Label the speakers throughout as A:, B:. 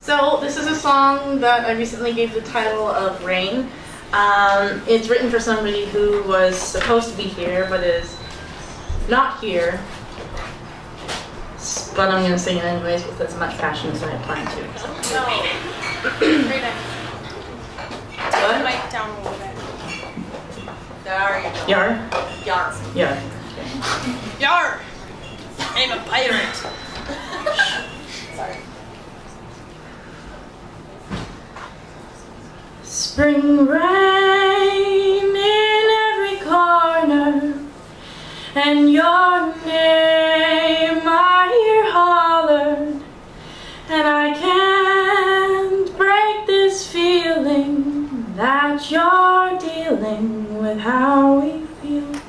A: So this is a song that I recently gave the title of Rain. It's written for somebody who was supposed to be here but is not here. But I'm going to sing it anyways with as much passion as I plan to.
B: No. Right now.
A: What?
B: The mic down a little bit. There you go.
A: Yar?
B: Yar.
A: Yar.
B: Yar! I'm a pirate. Sorry.
A: Spring rain in every corner, and your name I hear hollered, and I can't break this feeling that you're dealing with how we feel.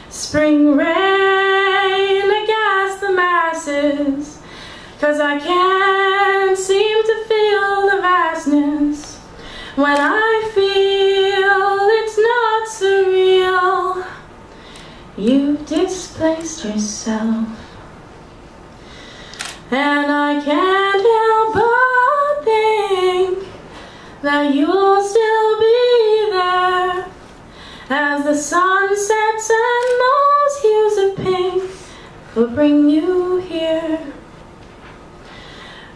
A: Spring rain against the masses, 'cause I can't seem to feel the vastness when I feel it's not surreal. You've displaced yourself, and I can't help but think that you'll still be there as the sun sets and those hues of pink will bring you here.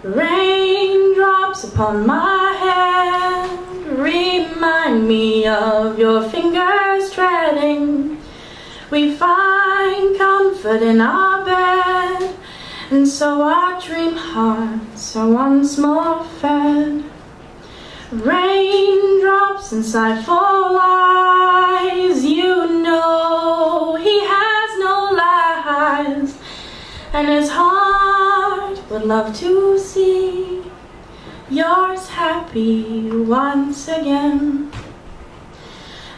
A: Raindrops upon my head remind me of your fingers treading. We find comfort in our bed, and so our dream hearts are once more fed. Raindrops inside full eyes, you know he has no lies, and his heart would love to see yours happy once again.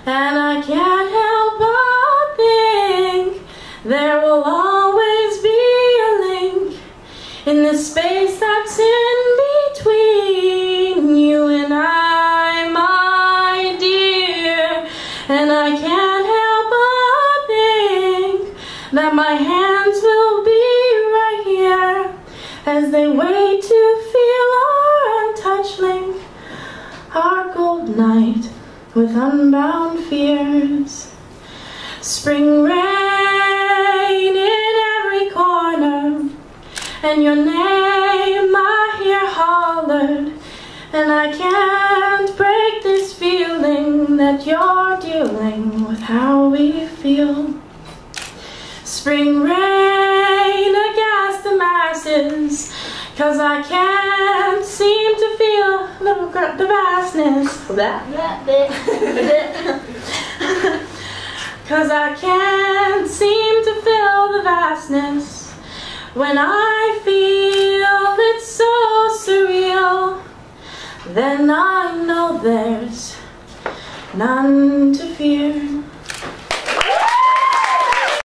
A: And I can't help but think there will always be a link in the space that's in between you and I, my dear. And I can't help but think that my hands will be right here as they wait to feel our untouched link, our gold night with unbound fears. Spring rain in every corner, and your name I hear hollered, and I can't break this feeling that you're dealing with how we feel. Spring rain against the masses, 'cause I can't seem to feel the vastness. 'Cause I can't seem to feel the vastness when I feel it's so surreal. Then I know there's none to fear.